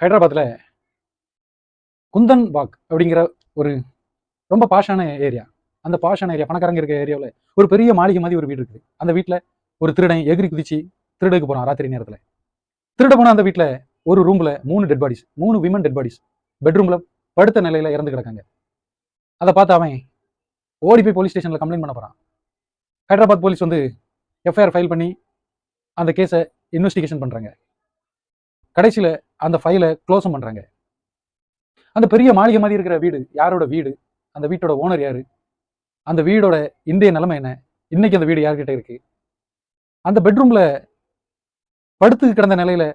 ஹைதராபாத்தில் குந்தன் பாக் அப்படிங்கிற ஒரு ரொம்ப பாஷான ஏரியா. அந்த பாஷான ஏரியா பணக்காரங்க இருக்க ஏரியாவில் ஒரு பெரிய மாளிகை மாதிரி ஒரு வீடு இருக்குது. அந்த வீட்டில் ஒரு திருடன் எகிரி குதிச்சு திருடுக்கு போனான் ராத்திரி நேரத்தில். திருட போன அந்த வீட்டில் ஒரு ரூமில் 3 dead bodies, 3 women dead bodies பெட்ரூமில் படுத்த நிலையில் இறந்து கிடக்காங்க. அதை பார்த்து அவன் ஓடி போய் போலீஸ் ஸ்டேஷனில் கம்ப்ளைண்ட் பண்ண போகிறான். ஹைதராபாத் போலீஸ் வந்து எஃப்ஐஆர் ஃபைல் பண்ணி அந்த கேஸை இன்வெஸ்டிகேஷன் பண்ணுறாங்க. கடைசியில் அந்த ஃபைலை க்ளோஸும் பண்ணுறாங்க. அந்த பெரிய மாளிகை மாதிரி இருக்கிற வீடு யாரோட வீடு, அந்த வீட்டோட ஓனர் யாரு, அந்த வீடோட இந்திய நிலைமை என்ன, இன்னைக்கு அந்த வீடு யார்கிட்ட இருக்கு, அந்த பெட்ரூம்ல படுத்து கிடந்த நிலையில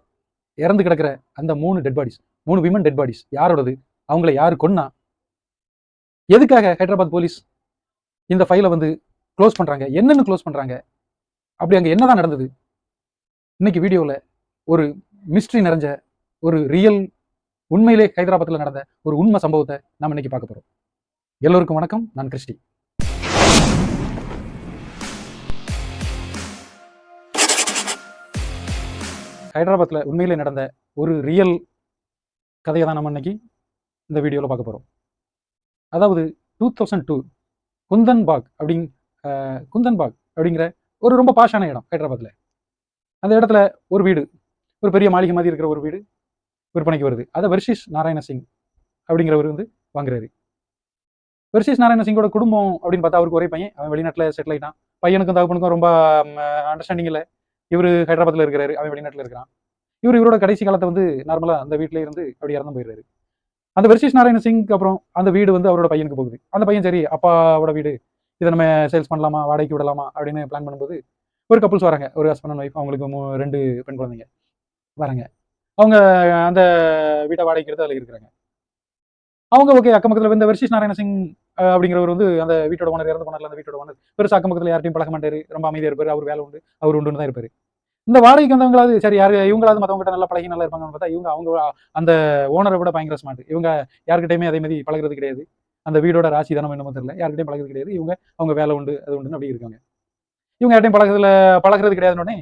இறந்து கிடக்கிற அந்த 3 dead bodies, 3 women dead bodies யாரோடது, அவங்கள யாரு கொன்னா, எதுக்காக ஹைதராபாத் போலீஸ் இந்த ஃபைலை வந்து க்ளோஸ் பண்றாங்க, என்னன்னு க்ளோஸ் பண்றாங்க, அப்படி அங்க என்னதான் நடந்தது, இன்னைக்கு வீடியோவில் ஒரு மிஸ்ட்ரி நிறைஞ்ச ஒரு ரியல் உண்மையிலே ஹைதராபாத்தில் நடந்த ஒரு உண்மை சம்பவத்தை நாம் இன்னைக்கு பார்க்க போறோம். எல்லோருக்கும் வணக்கம், நான் கிறிஸ்டி. ஹைதராபாத்தில் உண்மையிலே நடந்த ஒரு ரியல் கதையை தான் நம்ம இன்னைக்கு இந்த வீடியோவில் பார்க்க போறோம். அதாவது 2002 குந்தன் பாக் அப்படிங்கிற ஒரு ரொம்ப பாஷான இடம் ஹைதராபாத்தில். அந்த இடத்துல ஒரு வீடு, ஒரு பெரிய மாளிகை மாதிரி இருக்கிற ஒரு வீடு விற்பனைக்கு வருது. அதை வர்ஷிஷ் நாராயண சிங் அப்படிங்கிறவர் வந்து வாங்குறாரு. வர்ஷிஷ் நாராயண சிங்கோட குடும்பம் அப்படின்னு பார்த்தா அவருக்கு ஒரே பையன், அவன் வெளிநாட்டில் செட்டில் ஆகிட்டான். பையனுக்கும் தகப்பனுக்கும் ரொம்ப அண்டர்ஸ்டாண்டிங் இல்லை. இவர் ஹைதராபாத்தில் இருக்கிறாரு, அவன் வெளிநாட்டில் இருக்கிறான். இவரோட கடைசி காலத்தை வந்து நார்மலாக அந்த வீட்டிலே இருந்து அப்படி இறந்து போயிடுறாரு. அந்த வர்ஷிஷ் நாராயண சிங்க்கு அப்புறம் அந்த வீடு வந்து அவரோட பையனுக்கு போகுது. அந்த பையன் சரி அப்பாவோட வீடு, இதை நம்ம சேல்ஸ் பண்ணலாமா, வாடகைக்கு விடலாமா அப்படின்னு பிளான் பண்ணும்போது ஒரு கப்புள்ஸ் வராங்க, ஒரு ஹஸ்பண்ட் அண்ட் ஒய்ஃப். அவங்களுக்கு 2 பெண் குழந்தைங்க வராங்க. அவங்க அந்த வீட்டை வாடகைக்கு எடுத்து அதில் இருக்கிறாங்க. அவங்க ஓகே, அக்கம் பக்கத்தில் இந்த வர்ஷிஷ் நாராயண சிங் அப்படிங்கிறவர் வந்து அந்த வீட்டோட ஓனர், இறந்து போனார்ல அந்த வீட்டோட ஓனர், பெருசாக அக்கம் பக்கத்தில் யார்ட்டையும் பழக மாட்டாரு, ரொம்ப அமைதியாக இருப்பார், அவர் வேலை உண்டு அவர் உண்டுன்னு தான் இருப்பார். இந்த வாடகைக்கு வந்தவங்களாவது சரி யாரு இவங்களாவது மற்றவங்ககிட்ட நல்லா பழகி நல்லா இருப்பாங்கன்னு பார்த்தா அவங்க அந்த ஓனரை விட பயங்கர ஸ்மார்ட். இவங்க யார்கிட்டையுமே அதே மாதிரி பழகிறது கிடையாது. அந்த வீடோட ராசி தானே என்னமோ தெரியல, யார்கிட்டையும் பழகிறது கிடையாது. அவங்க வேலை உண்டு அது உண்டுன்னு அப்படி இருக்காங்க. இவங்க யார்ட்டையும் பழகிறது கிடையாதுன்னொடனே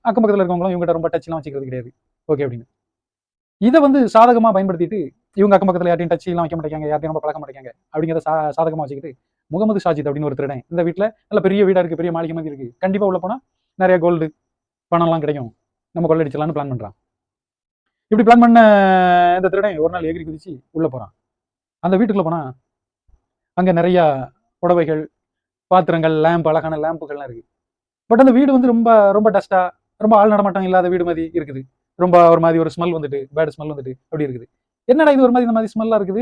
அக்கம் பக்கத்தில் இருக்கவங்களும் இவங்ககிட்ட ரொம்ப டச்லாம் வச்சுக்கிறது கிடையாது. ஓகே அப்படின்னு இதை வந்து சாதகமாக பயன்படுத்திட்டு இவங்க அக்கம் பக்கத்தில் யார்ட்டையும் டச்லாம் வைக்க மாட்டேங்க, யார்ட்டையும் ரொம்ப பழக்க மாட்டேங்க அப்படிங்கிறத சாதகமாக வச்சுக்கிட்டு முகமது ஷாஜித் அப்படின்னு ஒரு திருடன், இந்த வீட்டில் நல்ல பெரிய வீடாக இருக்குது, பெரிய மாளிகை மாதிரி இருக்குது, கண்டிப்பாக உள்ள போனால் நிறைய கோல்டு பணம்லாம் கிடைக்கும், நம்ம கொள்ளடிச்சலான்னு பிளான் பண்ணுறான். இப்படி பிளான் பண்ண இந்த திருடன் ஒரு நாள் எகிரி குதிச்சு உள்ளே போகிறான். அந்த வீட்டுக்குள்ளே போனால் அங்கே நிறையா புடவைகள், பாத்திரங்கள், லேம்ப், அழகான லேம்புகள்லாம் இருக்குது. பட் அந்த வீடு வந்து ரொம்ப ரொம்ப டஸ்ட்டாக, ரொம்ப ஆள் நடமாட்டம் இல்லாத வீடு மாதிரி இருக்குது. ரொம்ப ஒரு மாதிரி ஒரு ஸ்மெல் வந்துட்டு, பேட் ஸ்மெல் வந்துட்டு அப்படி இருக்குது. என்னடா இது ஒரு மாதிரி இந்த மாதிரி ஸ்மெல்லாக இருக்குது,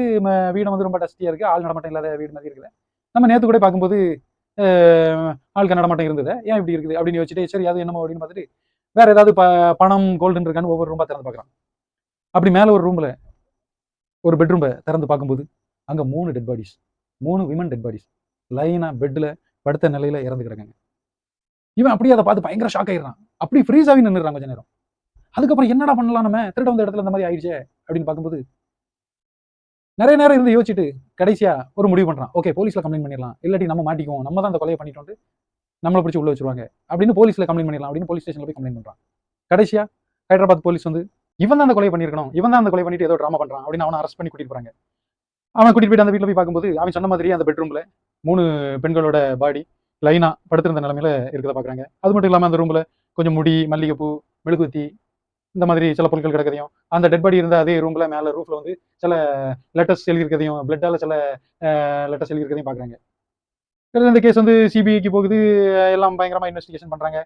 வீடு வந்து ரொம்ப டஸ்டியாக இருக்குது, ஆள் நடமாட்டம் இல்லாத வீடு மாதிரி இருக்குது. நம்ம நேற்று கூட பார்க்கும்போது ஆளுக்கு நடமாட்டம் இருந்தது, ஏன் இப்படி இருக்குது அப்படின்னு யோசிச்சுட்டு சரி அது என்னமோ அப்படின்னு பார்த்துட்டு வேற ஏதாவது பணம் கோல்டுன்னு இருக்கான்னு ஒவ்வொரு ரூம்பா திறந்து பார்க்குறான். அப்படி மேலே ஒரு ரூமில் ஒரு பெட்ரூமை திறந்து பார்க்கும்போது அங்கே 3 dead bodies, 3 women dead bodies லைனாக பெட்டில் படுத்த நிலையில் இறந்து கிடக்காங்க. இவன் அப்படியே அதை பார்த்து பயங்கர ஷாக் ஆயிடுறான். அப்படி ஃப்ரீஸ் ஆகி நின்றுறான் கொஞ்ச நேரம். அதுக்கப்புறம் என்னடா பண்ணலாம், நம்ம திருட வந்த இடத்துல இந்த மாதிரி ஆயிடுச்சே அப்படின்னு பார்க்கும்போது நிறைய நேரம் இருந்து யோசிச்சுட்டு கடைசியா ஒரு முடிவு பண்றான். ஓகே, போலீஸ்ல கம்ப்ளைண்ட் பண்ணிடலாம், இல்லாட்டி நம்ம மாட்டிக்குவோம், நம்ம தான் அந்த கொலையை பண்ணிட்டு நம்மளை பிடிச்சி உள்ள வச்சிருவாங்க அப்படின்னு போலீஸ்ல கம்ப்ளைண்ட் பண்ணிடலாம் அப்படின்னு போலீஸ் ஸ்டேஷன்ல போய் கம்ப்ளைண்ட் பண்றான். கடைசியா ஹைதராபாத் போலீஸ் வந்து இவன் தான் அந்த கொலை பண்ணிருக்கணும், இவன் தான் அந்த கொலை பண்ணிட்டு ஏதோ ட்ராமா பண்றான் அப்படின்னு அவனை அரெஸ்ட் பண்ணி கூட்டிட்டு போறாங்க. அவன் கூட்டிட்டு போயிட்டு அந்த வீட்டில் போய் பார்க்கும்போது அவன் சொன்ன மாதிரி அந்த பெட்ரூம்ல 3 பெண்களோட பாடி லைனா படுத்திருந்த நிலைமையில இருக்கிறத பாக்குறாங்க. அது மட்டும் இல்லாம அந்த ரூம்ல கொஞ்சம் முடி, மல்லிகைப்பூ, மெழுகுத்தி இந்த மாதிரி சில பொருட்கள் கிடக்கிறதையும், அந்த டெட் பாடி இருந்த அதே ரூம்ல மேல ரூஃப்ல வந்து சில லெட்டர்ஸ் எழுதியிருக்கிறதையும், பிளட்டால சில லெட்டர்ஸ் எழுதியிருக்கிறதையும் பாக்குறாங்க. இந்த கேஸ் வந்து சிபிஐக்கு போகுது, எல்லாம் பயங்கரமா இன்வெஸ்டிகேஷன் பண்றாங்க.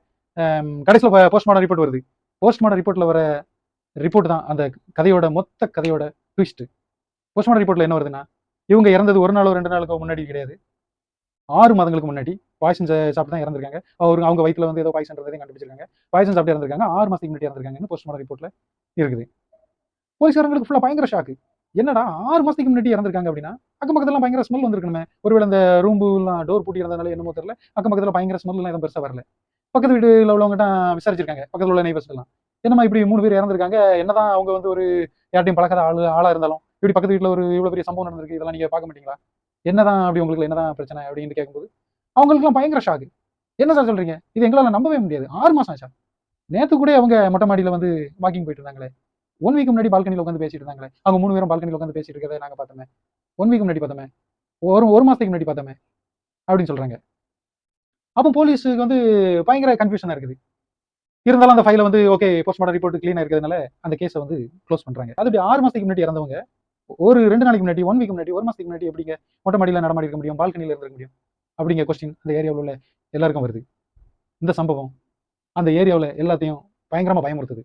கடைசியில் போஸ்ட்மார்டம் ரிப்போர்ட் வருது. போஸ்ட்மார்டம் ரிப்போர்ட்ல வர ரிப்போர்ட் தான் அந்த கதையோட மொத்த கதையோட ட்விஸ்ட். போஸ்ட்மார்டம் ரிப்போர்ட்ல என்ன வருதுன்னா, இவங்க இறந்தது ஒரு நாளோ 2 நாளுக்கோ முன்னாடி கிடையாது, 6 மாதங்களுக்கு முன்னாடி பாய்சன் சாப்பிட்டு தான் இறந்துருக்காங்க. அவங்க வயிற்றுல வந்து ஏதோ பாய்சன் இருந்ததையும் கண்டுபிடிச்சிருக்காங்க. பாய்சன் சாப்பிட்டு இறந்துருக்காங்க, 6 மாதத்துக்கு முன்னாடி இறந்துருக்காங்கன்னு போஸ்ட்மார்டம் ரிப்போர்ட்ல இருக்குது. போலீஸ்காரங்களுக்கு ஃபுல்லாக பயங்கர ஷாக்கு. என்னடா 6 மாதத்துக்கு முன்னாடி இறந்துருக்காங்க அப்படின்னா அக்கம் பக்கத்தில் பயங்கர ஸ்மெல் வந்துருக்கணுமே, ஒருவேளை அந்த ரூம்புலாம் டோர் பூட்டி இருந்ததுனால என்னமோ தெரியல, அக்கம் பக்கத்தில் பயங்கர ஸ்மெல்லாம் எதுவும் பெருசாக வரல. பக்கத்து வீட்டில் உள்ளவங்ககிட்ட விசாரிச்சிருக்காங்க, பக்கத்தில் உள்ள நெய்பர்ஸ் எல்லாம், என்னம்மா இப்படி 3 பேர் இறந்துருக்காங்க, என்னதான் அவங்க வந்து ஒரு யார்ட்டையும் பழக்காத ஆளாக இருந்தாலும் இப்படி பக்கத்து வீட்டில் ஒரு இவ்வளோ பெரிய சம்பவம் நடந்திருக்கு, இதெல்லாம் நீங்கள் பார்க்க மாட்டீங்களா, என்னதான் அப்படி உங்களுக்கு என்னதான் பிரச்சனை அப்படின்னு கேட்கும்போது அவங்களுக்குலாம் பயங்கர ஷாக்கு. என்ன சார் சொல்றீங்க, இது எங்களால் நம்பவே முடியாது, 6 மாதம் ஆச்சா, நேற்று கூட அவங்க மொட்டை மாடியில் வந்து வாக்கிங் போயிட்டு இருந்தாங்களே, 1 வீக் முன்னாடி பால்கனியில் உட்காந்து பேசிட்டு இருந்தாங்களே, அவங்க 3 பேரும் பால்கனியில் உட்காந்து பேசிட்டு இருக்கிறத நாங்க பார்த்தோமே, 1 வீக் முன்னாடி பார்த்தோமே, ஒரு மாசத்துக்கு முன்னாடி பார்த்தோமே அப்படின்னு சொல்றாங்க. அப்போ போலீஸுக்கு வந்து பயங்கர கன்ஃபியூஷனா இருக்குது. இருந்தாலும் அந்த ஃபைல வந்து ஓகே போஸ்ட்மார்டம் ரிப்போர்ட் கிளீனா இருக்கிறதுனால அந்த கேஸை வந்து க்ளோஸ் பண்றாங்க. அது 6 மாசத்துக்கு முன்னாடி இறந்தவங்க ஒரு 2 நாளைக்கு முன்னாடி 1 வீக் முன்னாடி 1 மாசத்துக்கு முன்னாடி எப்படிங்க மொட்டை மாடியில் நடமாடி இருக்க முடியும், பால்கனியில் இருந்திருக்க முடியும் அப்படிங்கிற கொஸ்டின் அந்த ஏரியாவில் உள்ள எல்லாருக்கும் வருது. இந்த சம்பவம் அந்த ஏரியாவில் எல்லாத்தையும் பயங்கரமா பயமுறுத்துது.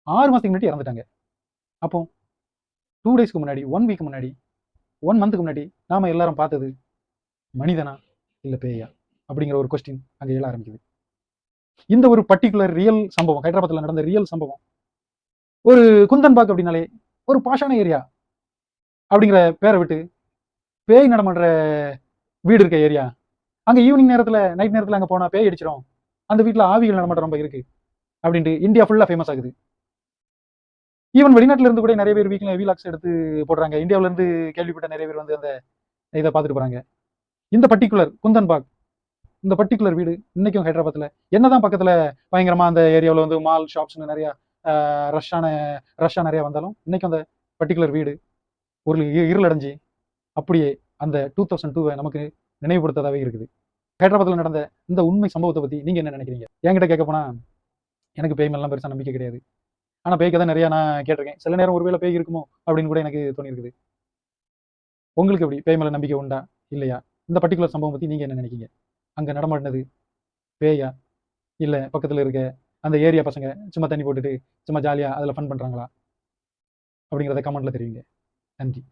6 மாசத்துக்கு முன்னாடி இறந்துட்டாங்க. அப்போ 2 டேஸ்க்கு முன்னாடி 1 வீக் முன்னாடி 1 மந்த்துக்கு முன்னாடி நாம எல்லாரும் பார்த்தது மனிதனா இல்ல பேயா அப்படிங்கிற ஒரு கொஸ்டின் அங்க எழ ஆரம்பிக்குது. இந்த ஒரு பர்டிகுலர் ரியல் சம்பவம் ஹைதராபாத்ல நடந்த ரியல் சம்பவம். ஒரு குந்தன்பாக் அப்படின்னாலே ஒரு பாஷான ஏரியா அப்படிங்கிற பேரை விட்டு பேய் நடமாடுற வீடு இருக்க ஏரியா, அங்க ஈவினிங் நேரத்துல நைட் நேரத்துல அங்க போனா பேய் அடிச்சிடும், அந்த வீட்டுல ஆவிகள் நடமாட்டம் ரொம்ப இருக்கு அப்படின்ட்டு இந்தியா ஃபுல்லா ஃபேமஸ் ஆகுது. ஈவன் வெளிநாட்டுல இருந்து கூட நிறைய பேர் வீக்ல வீலாக்ஸ் எடுத்து போடுறாங்க. இந்தியாவில இருந்து கேள்விப்பட்ட நிறைய பேர் வந்து அந்த இதை பார்த்துட்டு போறாங்க. இந்த பர்டிகுலர் குந்தன்பாக் இந்த பர்டிகுலர் வீடு இன்னைக்கும் ஹைதராபாத்ல என்னதான் பக்கத்துல பயங்கரமா அந்த ஏரியாவில் வந்து மால் ஷாப்ஸ்னு நிறைய ரஷ்ஷா நிறைய வந்தாலும் இன்னைக்கும் அந்த பர்டிகுலர் வீடு ஒரு இருளடைஞ்சு அப்படியே அந்த 2002 நமக்கு நினைவுபடுத்ததாவே இருக்குது. ஹைதராபாத்ல நடந்த இந்த உண்மை சம்பவத்தை பத்தி நீங்க என்ன நினைக்கிறீங்க? என்கிட்ட கேட்க போனா எனக்கு பேய் மேலாம் பெருசா நம்பிக்கை கிடையாது. ஆனா பேய் கதை நிறைய நான் கேட்டிருக்கேன். சில நேரம் ஒருவேளை பேய் இருக்குமோ அப்படின்னு கூட எனக்கு தோணியிருக்குது. உங்களுக்கு எப்படி பேய் மேல நம்பிக்கை உண்டா இல்லையா? இந்த பர்டிகுலர் சம்பவம் பத்தி நீங்க என்ன நினைக்கிறீங்க? அங்க நடமாடினது பேயா இல்ல பக்கத்துல இருக்க அந்த ஏரியா பசங்க சும்மா தண்ணி போட்டுட்டு சும்மா ஜாலியா அதுல ஃபன் பண்றாங்களா அப்படிங்கிறத கமெண்ட்ல தெரிவிங்க. நன்றி.